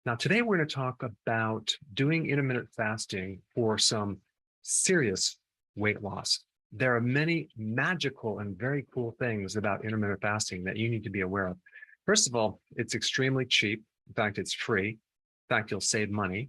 Now, today we're going to talk about doing intermittent fasting for some serious weight loss. There are many magical and very cool things about intermittent fasting that you need to be aware of. First of all, it's extremely cheap. In fact, it's free. In fact, you'll save money.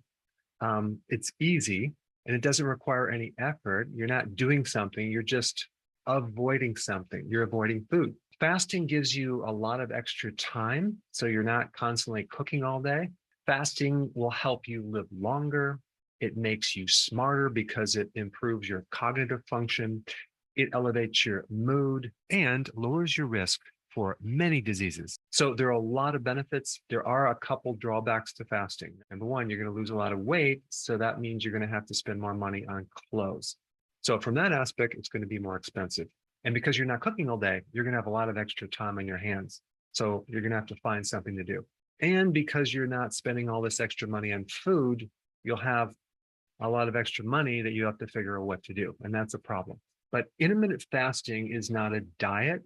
It's easy and it doesn't require any effort. You're not doing something, you're just avoiding something. You're avoiding food. Fasting gives you a lot of extra time, so you're not constantly cooking all day. Fasting will help you live longer. It makes you smarter because it improves your cognitive function. It elevates your mood and lowers your risk for many diseases. So there are a lot of benefits. There are a couple drawbacks to fasting. Number one, you're going to lose a lot of weight. So that means you're going to have to spend more money on clothes. So from that aspect, it's going to be more expensive. And because you're not cooking all day, you're going to have a lot of extra time on your hands. So you're going to have to find something to do. And because you're not spending all this extra money on food, you'll have a lot of extra money that you have to figure out what to do. And that's a problem. But intermittent fasting is not a diet.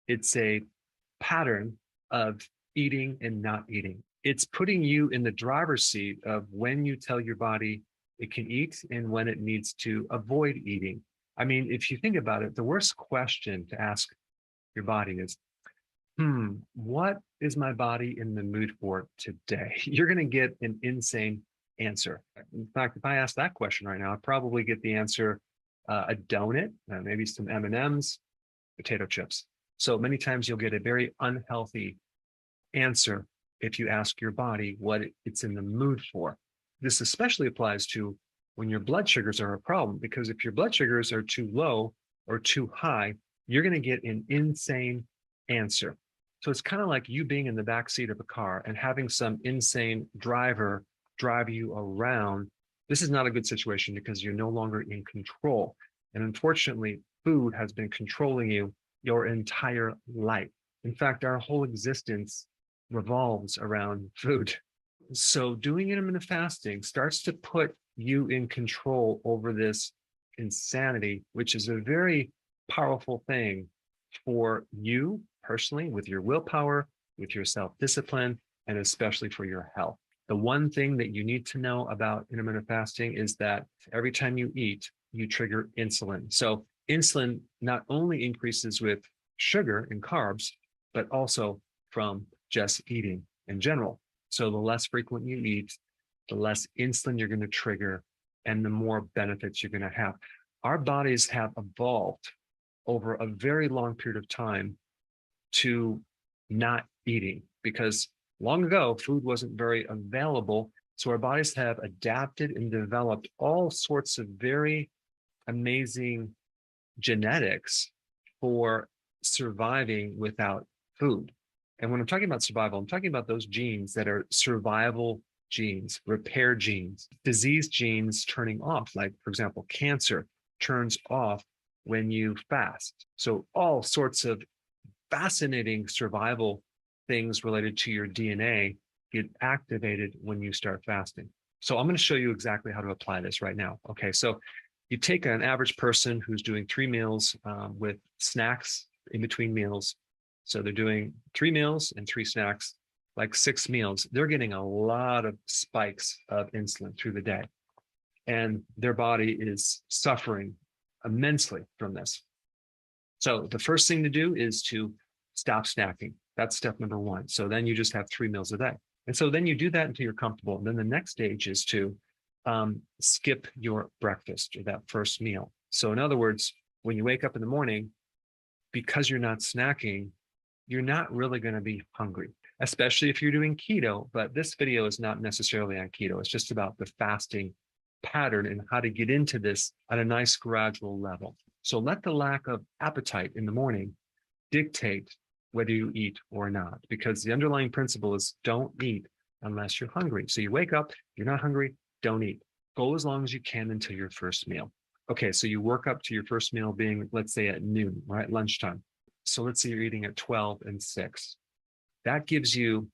It's a pattern of eating and not eating. It's putting you in the driver's seat of when you tell your body it can eat and when it needs to avoid eating. I mean, if you think about it, the worst question to ask your body is, what is my body in the mood for today? You're going to get an insane answer. In fact, if I ask that question right now, I'd probably get the answer, a donut, maybe some M&Ms, potato chips. So many times you'll get a very unhealthy answer if you ask your body what it's in the mood for. This especially applies to when your blood sugars are a problem, because if your blood sugars are too low or too high, you're going to get an insane answer. So it's kind of like you being in the back seat of a car and having some insane driver drive you around. This is not a good situation because you're no longer in control. And unfortunately, food has been controlling you your entire life. In fact, our whole existence revolves around food. So doing intermittent fasting starts to put you in control over this insanity, which is a very powerful thing for you personally, with your willpower, with your self-discipline, and especially for your health. The one thing that you need to know about intermittent fasting is that every time you eat, you trigger insulin. So insulin not only increases with sugar and carbs, but also from just eating in general. So the less frequent you eat, the less insulin you're going to trigger, and the more benefits you're going to have. Our bodies have evolved over a very long period of time to not eating, because long ago, food wasn't very available. So our bodies have adapted and developed all sorts of very amazing genetics for surviving without food. And when I'm talking about survival, I'm talking about those genes that are survival genes, repair genes, disease genes turning off. Like, for example, cancer turns off when you fast. So all sorts of fascinating survival things related to your DNA get activated when you start fasting. So I'm going to show you exactly how to apply this right now. Okay, so you take an average person who's doing 3 meals with snacks in between meals. So they're doing 3 meals and 3 snacks, like 6 meals. They're getting a lot of spikes of insulin through the day. And their body is suffering immensely from this. So the first thing to do is to stop snacking. That's step number 1. So then you just have 3 meals a day. And so then you do that until you're comfortable. And then the next stage is to skip your breakfast or that first meal. So in other words, when you wake up in the morning, because you're not snacking, you're not really going to be hungry, especially if you're doing keto. But this video is not necessarily on keto. It's just about the fasting pattern and how to get into this at a nice gradual level. So let the lack of appetite in the morning dictate whether you eat or not, because the underlying principle is don't eat unless you're hungry. So you wake up, you're not hungry, don't eat. Go as long as you can until your first meal. Okay, so you work up to your first meal being, let's say, at noon, right, lunchtime. So let's say you're eating at 12 and 6. That gives you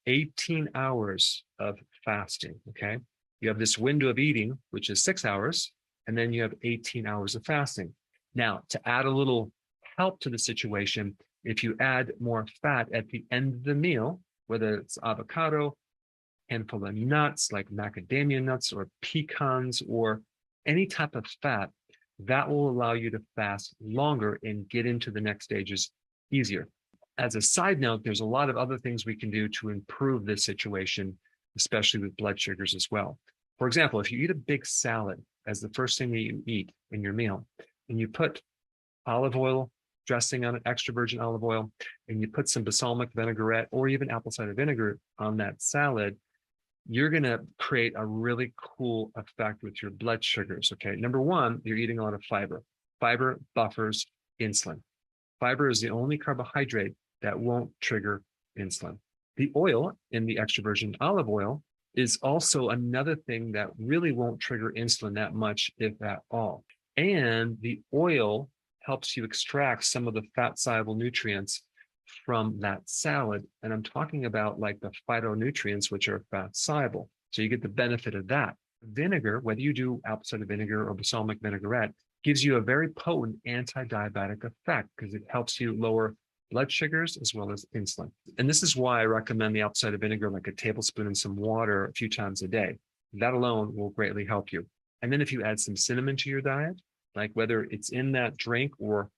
18 hours of fasting, okay? You have this window of eating, which is 6 hours, and then you have 18 hours of fasting. Now, to add a little help to the situation, if you add more fat at the end of the meal, whether it's avocado, handful of nuts like macadamia nuts or pecans or any type of fat, that will allow you to fast longer and get into the next stages easier. As a side note, there's a lot of other things we can do to improve this situation, especially with blood sugars as well. For example, if you eat a big salad as the first thing that you eat in your meal, and you put olive oil dressing on it, extra virgin olive oil, and you put some balsamic vinaigrette or even apple cider vinegar on that salad, you're going to create a really cool effect with your blood sugars. Okay. Number one, you're eating a lot of fiber. Fiber buffers insulin. Fiber is the only carbohydrate that won't trigger insulin. The oil in the extra virgin olive oil is also another thing that really won't trigger insulin that much, if at all. And the oil helps you extract some of the fat soluble nutrients from that salad. And I'm talking about like the phytonutrients, which are fat soluble. So you get the benefit of that. Vinegar, whether you do apple cider vinegar or balsamic vinaigrette, gives you a very potent anti-diabetic effect because it helps you lower blood sugars as well as insulin. And this is why I recommend the apple cider vinegar, like a tablespoon in some water a few times a day. That alone will greatly help you. And then if you add some cinnamon to your diet, like whether it's in that drink or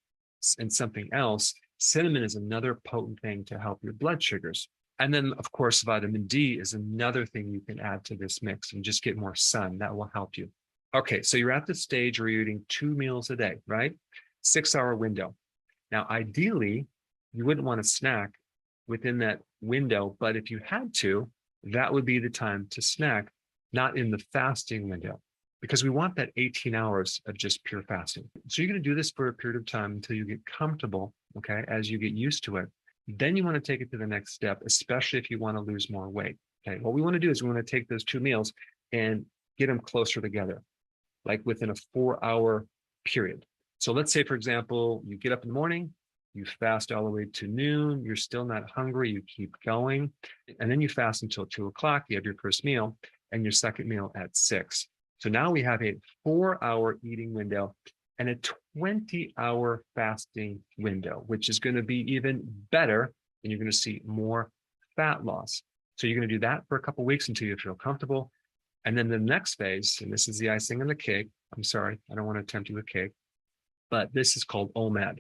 in something else, cinnamon is another potent thing to help your blood sugars. And then, of course, vitamin D is another thing you can add to this mix and just get more sun. That will help you. Okay, so you're at the stage where you're eating 2 meals a day, right? 6-hour window. Now, ideally, you wouldn't want to snack within that window, but if you had to, that would be the time to snack, not in the fasting window, because we want that 18 hours of just pure fasting. So you're going to do this for a period of time until you get comfortable, okay, as you get used to it. Then you want to take it to the next step, especially if you want to lose more weight. Okay, what we want to do is we want to take those 2 meals and get them closer together, like within a 4-hour period. So let's say, for example, you get up in the morning, you fast all the way to noon, you're still not hungry, you keep going, and then you fast until 2 o'clock, you have your first meal, and your second meal at 6. So now we have a 4-hour eating window and a 20-hour fasting window, which is going to be even better, and you're going to see more fat loss. So you're going to do that for a couple of weeks until you feel comfortable. And then the next phase, and this is the icing on the cake. I'm sorry, I don't want to tempt you with cake, but this is called OMAD,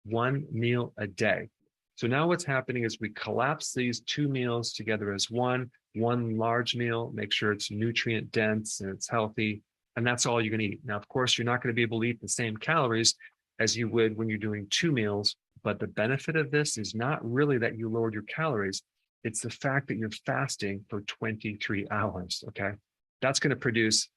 1 meal a day. So now what's happening is we collapse these 2 meals together as one large meal, make sure it's nutrient dense and it's healthy. And that's all you're going to eat. Now, of course, you're not going to be able to eat the same calories as you would when you're doing 2 meals. But the benefit of this is not really that you lowered your calories. It's the fact that you're fasting for 23 hours. Okay. That's going to produce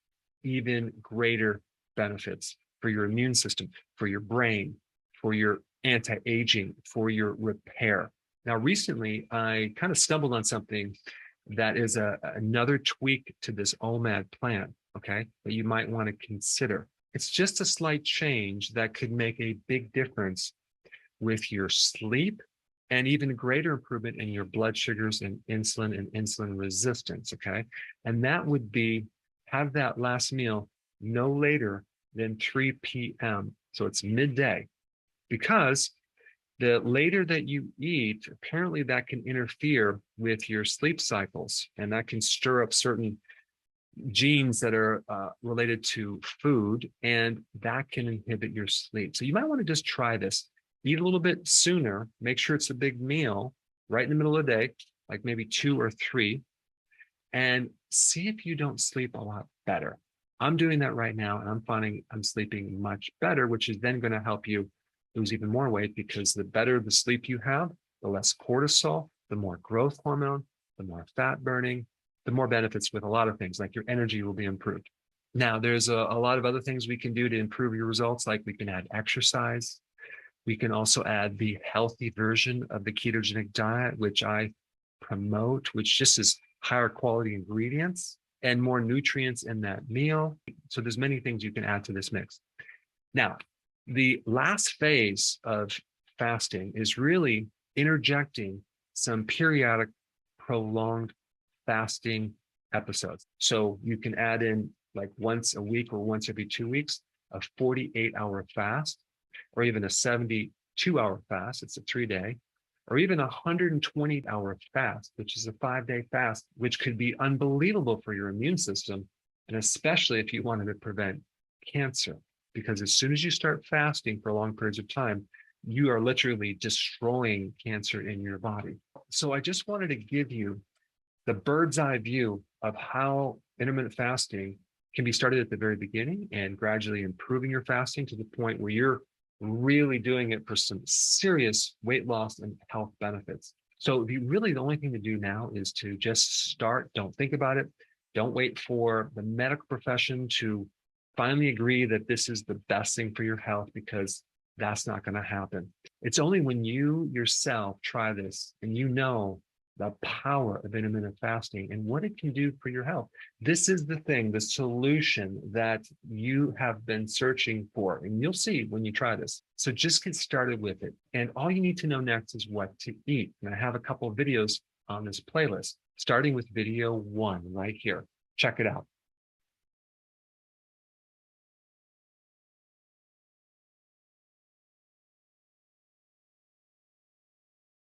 even greater benefits for your immune system, for your brain, for your anti-aging, for your repair. Now, recently, I kind of stumbled on something that is another tweak to this OMAD plan, okay, that you might want to consider. It's just a slight change that could make a big difference with your sleep and even greater improvement in your blood sugars and insulin resistance, okay? And that would be have that last meal no later than 3 p.m. So it's midday, because the later that you eat, apparently that can interfere with your sleep cycles, and that can stir up certain genes that are related to food, and that can inhibit your sleep. So you might want to just try this. Eat a little bit sooner, make sure it's a big meal right in the middle of the day, like maybe 2 or 3, and see if you don't sleep a lot better. I'm doing that right now, and I'm finding I'm sleeping much better, which is then going to help you lose even more weight, because the better the sleep you have, the less cortisol, the more growth hormone, the more fat burning, the more benefits with a lot of things, like your energy will be improved. Now, there's a lot of other things we can do to improve your results, like we can add exercise. We can also add the healthy version of the ketogenic diet, which I promote, which just is higher quality ingredients and more nutrients in that meal. So there's many things you can add to this mix. Now, the last phase of fasting is really interjecting some periodic prolonged fasting episodes. So you can add in like once a week or once every 2 weeks, a 48-hour fast, or even a 72-hour fast. It's a 3-day. or even a 120-hour fast, which is a 5-day fast, which could be unbelievable for your immune system, and especially if you wanted to prevent cancer. Because as soon as you start fasting for long periods of time, you are literally destroying cancer in your body. So I just wanted to give you the bird's eye view of how intermittent fasting can be started at the very beginning and gradually improving your fasting to the point where you're really doing it for some serious weight loss and health benefits. So the only thing to do now is to just start. Don't think about it. Don't wait for the medical profession to finally agree that this is the best thing for your health, because that's not going to happen. It's only when you yourself try this and you know the power of intermittent fasting and what it can do for your health. This is the thing, the solution that you have been searching for, and you'll see when you try this. So just get started with it. And all you need to know next is what to eat. And I have a couple of videos on this playlist, starting with video 1 right here. Check it out.